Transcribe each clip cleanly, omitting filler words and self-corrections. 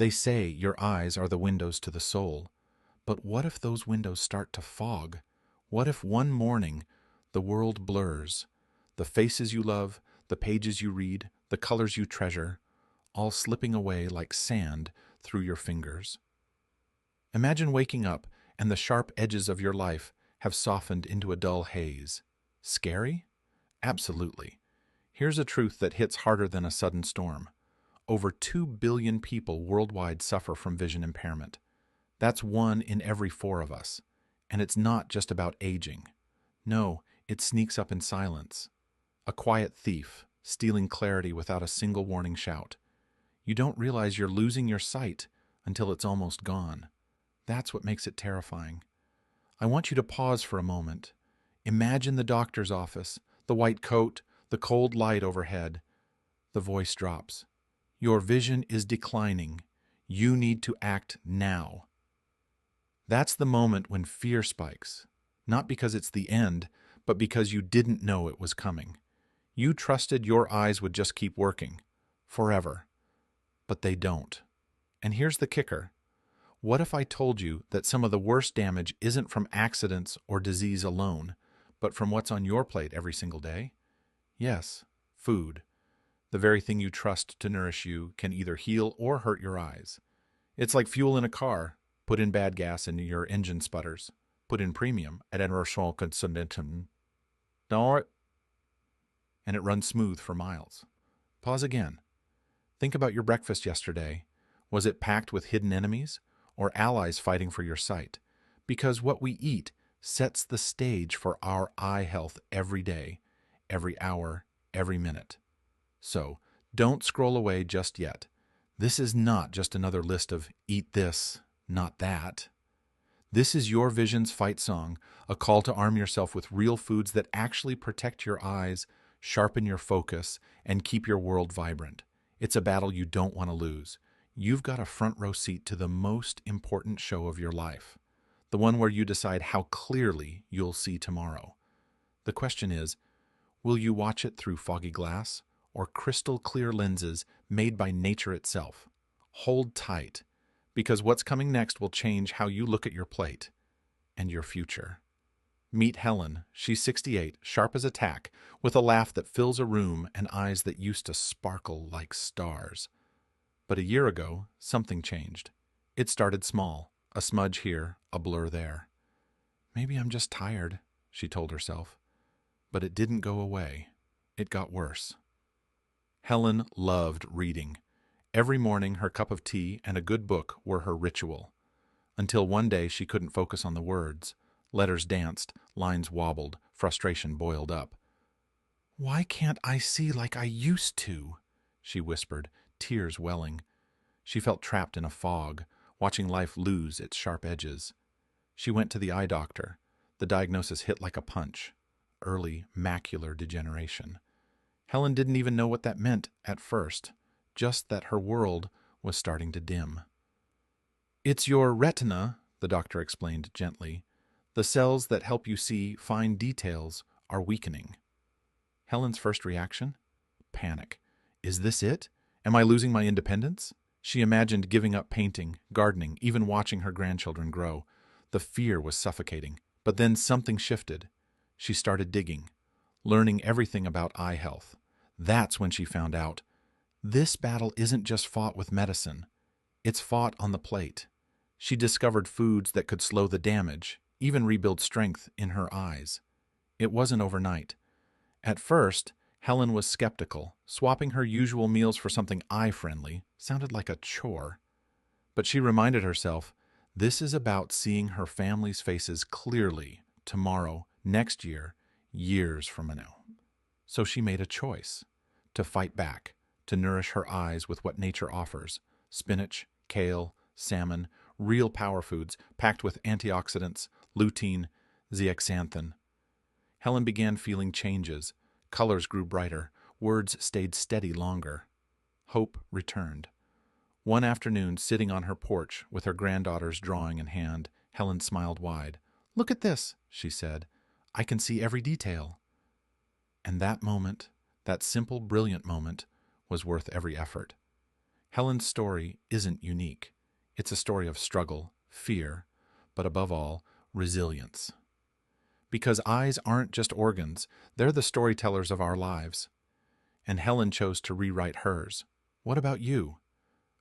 They say your eyes are the windows to the soul, but what if those windows start to fog? What if one morning the world blurs? The faces you love, the pages you read, the colors you treasure, all slipping away like sand through your fingers. Imagine waking up and the sharp edges of your life have softened into a dull haze. Scary? Absolutely. Here's a truth that hits harder than a sudden storm. Over 2 billion people worldwide suffer from vision impairment. That's 1 in every 4 of us. And it's not just about aging. No, it sneaks up in silence. A quiet thief, stealing clarity without a single warning shout. You don't realize you're losing your sight until it's almost gone. That's what makes it terrifying. I want you to pause for a moment. Imagine the doctor's office, the white coat, the cold light overhead. The voice drops. Your vision is declining. You need to act now. That's the moment when fear spikes, not because it's the end, but because you didn't know it was coming. You trusted your eyes would just keep working, forever. But they don't. And here's the kicker. What if I told you that some of the worst damage isn't from accidents or disease alone, but from what's on your plate every single day? Yes, food. The very thing you trust to nourish you can either heal or hurt your eyes. It's like fuel in a car. Put in bad gas and your engine sputters. Put in premium at Enrochal Consumentum. And it runs smooth for miles. Pause again. Think about your breakfast yesterday. Was it packed with hidden enemies or allies fighting for your sight? Because what we eat sets the stage for our eye health every day, every hour, every minute. So, don't scroll away just yet. This is not just another list of eat this, not that. This is your vision's fight song, a call to arm yourself with real foods that actually protect your eyes, sharpen your focus, and keep your world vibrant. It's a battle you don't want to lose. You've got a front row seat to the most important show of your life, the one where you decide how clearly you'll see tomorrow. The question is, will you watch it through foggy glass or crystal clear lenses made by nature itself? Hold tight, because what's coming next will change how you look at your plate and your future. Meet Helen. She's 68, sharp as a tack, with a laugh that fills a room and eyes that used to sparkle like stars. But a year ago, something changed. It started small, a smudge here, a blur there. Maybe I'm just tired, she told herself. But it didn't go away. It got worse. Helen loved reading. Every morning, her cup of tea and a good book were her ritual. Until one day she couldn't focus on the words. Letters danced, lines wobbled, frustration boiled up. "Why can't I see like I used to?" she whispered, tears welling. She felt trapped in a fog, watching life lose its sharp edges. She went to the eye doctor. The diagnosis hit like a punch. Early macular degeneration. Helen didn't even know what that meant at first, just that her world was starting to dim. "It's your retina," the doctor explained gently. "The cells that help you see fine details are weakening." Helen's first reaction? Panic. Is this it? Am I losing my independence? She imagined giving up painting, gardening, even watching her grandchildren grow. The fear was suffocating. But then something shifted. She started digging, learning everything about eye health. That's when she found out this battle isn't just fought with medicine. It's fought on the plate. She discovered foods that could slow the damage, even rebuild strength in her eyes. It wasn't overnight. At first, Helen was skeptical. Swapping her usual meals for something eye-friendly sounded like a chore. But she reminded herself, this is about seeing her family's faces clearly tomorrow, next year, years from now. So she made a choice to fight back, to nourish her eyes with what nature offers: spinach, kale, salmon, real power foods packed with antioxidants, lutein, zeaxanthin. Helen began feeling changes. Colors grew brighter. Words stayed steady longer. Hope returned. One afternoon, sitting on her porch with her granddaughter's drawing in hand, Helen smiled wide. "Look at this," she said. "I can see every detail." And that moment, that simple, brilliant moment, was worth every effort. Helen's story isn't unique. It's a story of struggle, fear, but above all, resilience. Because eyes aren't just organs, they're the storytellers of our lives. And Helen chose to rewrite hers. What about you?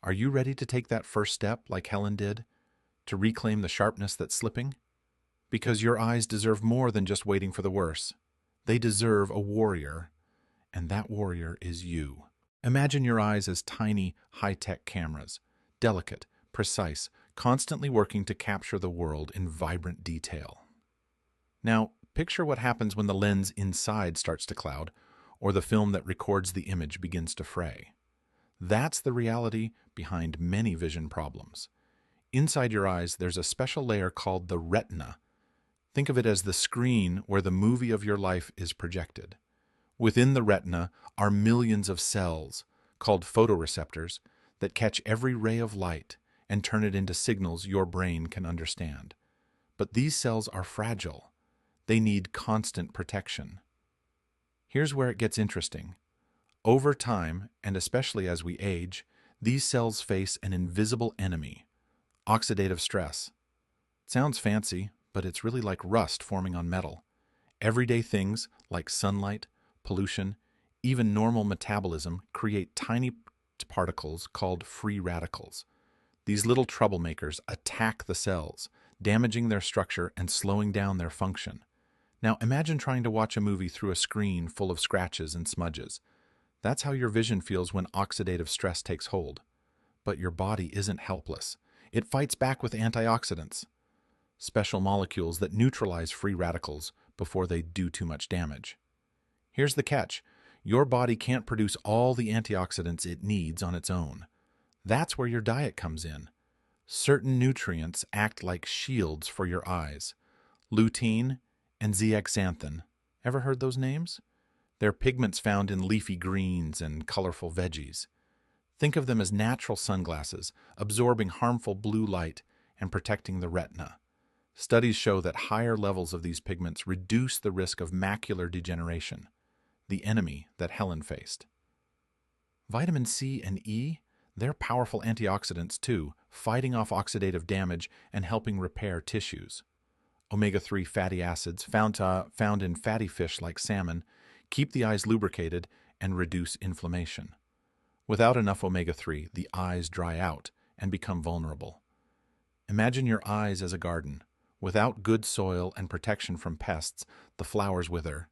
Are you ready to take that first step like Helen did, to reclaim the sharpness that's slipping? Because your eyes deserve more than just waiting for the worst. They deserve a warrior, and that warrior is you. Imagine your eyes as tiny, high-tech cameras, delicate, precise, constantly working to capture the world in vibrant detail. Now, picture what happens when the lens inside starts to cloud, or the film that records the image begins to fray. That's the reality behind many vision problems. Inside your eyes, there's a special layer called the retina. Think of it as the screen where the movie of your life is projected. Within the retina are millions of cells, called photoreceptors, that catch every ray of light and turn it into signals your brain can understand. But these cells are fragile. They need constant protection. Here's where it gets interesting. Over time, and especially as we age, these cells face an invisible enemy, oxidative stress. Sounds fancy, but it's really like rust forming on metal. Everyday things like sunlight, pollution, even normal metabolism create tiny particles called free radicals. These little troublemakers attack the cells, damaging their structure and slowing down their function. Now imagine trying to watch a movie through a screen full of scratches and smudges. That's how your vision feels when oxidative stress takes hold. But your body isn't helpless. It fights back with antioxidants, special molecules that neutralize free radicals before they do too much damage. Here's the catch. Your body can't produce all the antioxidants it needs on its own. That's where your diet comes in. Certain nutrients act like shields for your eyes. Lutein and zeaxanthin. Ever heard those names? They're pigments found in leafy greens and colorful veggies. Think of them as natural sunglasses, absorbing harmful blue light and protecting the retina. Studies show that higher levels of these pigments reduce the risk of macular degeneration, the enemy that Helen faced. Vitamin C and E, they're powerful antioxidants too, fighting off oxidative damage and helping repair tissues. Omega-3 fatty acids found in fatty fish like salmon keep the eyes lubricated and reduce inflammation. Without enough omega-3, the eyes dry out and become vulnerable. Imagine your eyes as a garden. Without good soil and protection from pests, the flowers wither.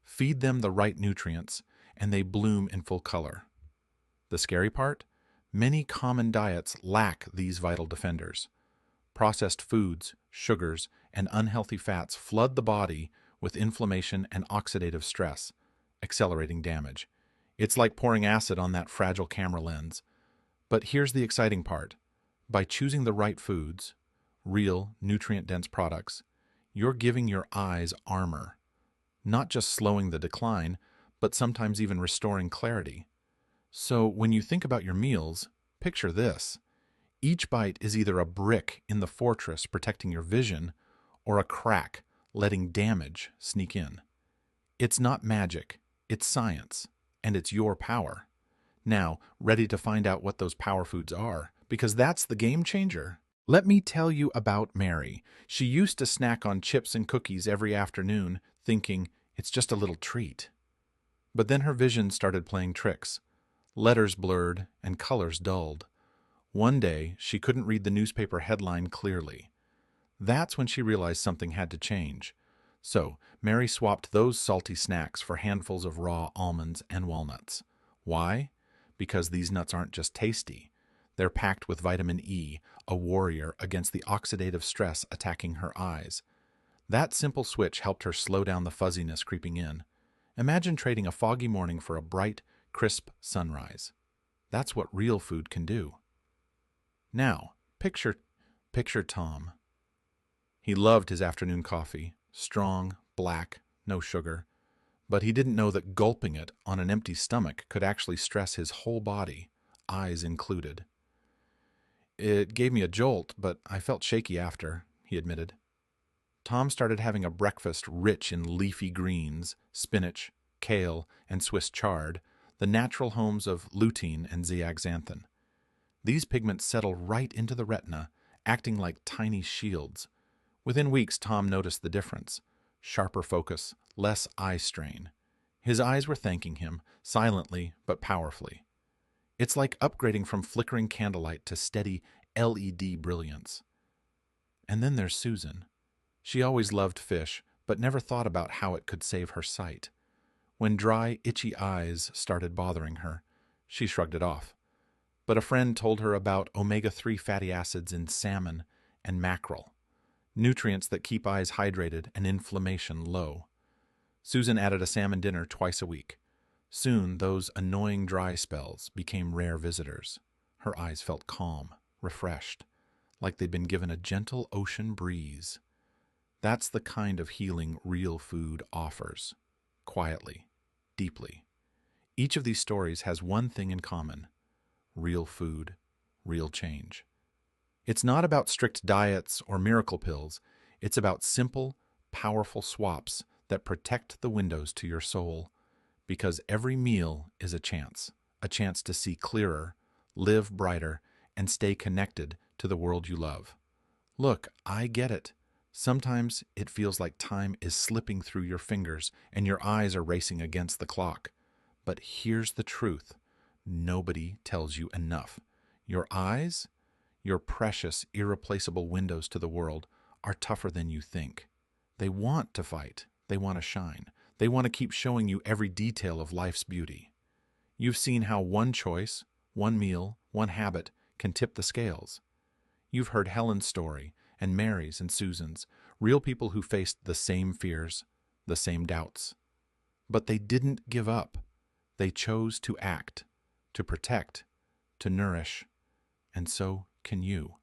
Feed them the right nutrients, and they bloom in full color. The scary part? Many common diets lack these vital defenders. Processed foods, sugars, and unhealthy fats flood the body with inflammation and oxidative stress, accelerating damage. It's like pouring acid on that fragile camera lens. But here's the exciting part. By choosing the right foods, real, nutrient-dense products, you're giving your eyes armor, not just slowing the decline, but sometimes even restoring clarity. So when you think about your meals, picture this. Each bite is either a brick in the fortress protecting your vision or a crack letting damage sneak in. It's not magic, it's science, and it's your power. Now, ready to find out what those power foods are, because that's the game changer. Let me tell you about Mary. She used to snack on chips and cookies every afternoon, thinking it's just a little treat. But then her vision started playing tricks. Letters blurred and colors dulled. One day, she couldn't read the newspaper headline clearly. That's when she realized something had to change. So, Mary swapped those salty snacks for handfuls of raw almonds and walnuts. Why? Because these nuts aren't just tasty. They're packed with vitamin E, a warrior against the oxidative stress attacking her eyes. That simple switch helped her slow down the fuzziness creeping in. Imagine trading a foggy morning for a bright, crisp sunrise. That's what real food can do. Now, picture Tom. He loved his afternoon coffee, strong, black, no sugar, but he didn't know that gulping it on an empty stomach could actually stress his whole body, eyes included. It gave me a jolt, but I felt shaky after, he admitted. Tom started having a breakfast rich in leafy greens, spinach, kale, and Swiss chard, the natural homes of lutein and zeaxanthin. These pigments settle right into the retina, acting like tiny shields. Within weeks, Tom noticed the difference. Sharper focus, less eye strain. His eyes were thanking him, silently but powerfully. It's like upgrading from flickering candlelight to steady LED brilliance. And then there's Susan. She always loved fish, but never thought about how it could save her sight. When dry, itchy eyes started bothering her, she shrugged it off. But a friend told her about omega-3 fatty acids in salmon and mackerel, nutrients that keep eyes hydrated and inflammation low. Susan added a salmon dinner twice a week. Soon, those annoying dry spells became rare visitors. Her eyes felt calm, refreshed, like they'd been given a gentle ocean breeze. That's the kind of healing real food offers. Quietly, deeply. Each of these stories has one thing in common: real food, real change. It's not about strict diets or miracle pills. It's about simple, powerful swaps that protect the windows to your soul. Because every meal is a chance to see clearer, live brighter, and stay connected to the world you love. Look, I get it. Sometimes it feels like time is slipping through your fingers and your eyes are racing against the clock. But here's the truth. Nobody tells you enough. Your eyes, your precious, irreplaceable windows to the world, are tougher than you think. They want to fight. They want to shine. They want to keep showing you every detail of life's beauty. You've seen how one choice, one meal, one habit can tip the scales. You've heard Helen's story, and Mary's and Susan's, real people who faced the same fears, the same doubts. But they didn't give up. They chose to act, to protect, to nourish. And so can you.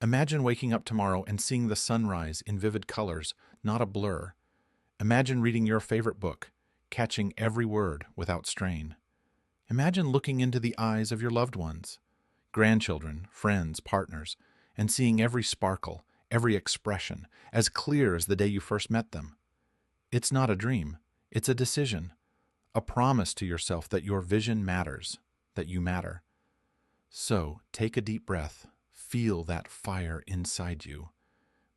Imagine waking up tomorrow and seeing the sunrise in vivid colors, not a blur. Imagine reading your favorite book, catching every word without strain. Imagine looking into the eyes of your loved ones, grandchildren, friends, partners, and seeing every sparkle, every expression, as clear as the day you first met them. It's not a dream. It's a decision, a promise to yourself that your vision matters, that you matter. So take a deep breath, feel that fire inside you.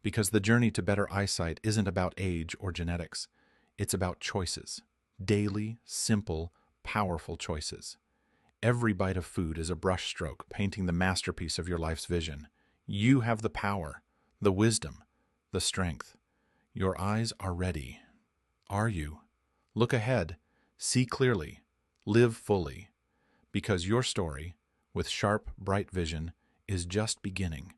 Because the journey to better eyesight isn't about age or genetics. It's about choices. Daily, simple, powerful choices. Every bite of food is a brushstroke painting the masterpiece of your life's vision. You have the power, the wisdom, the strength. Your eyes are ready. Are you? Look ahead. See clearly. Live fully. Because your story, with sharp, bright vision, is just beginning.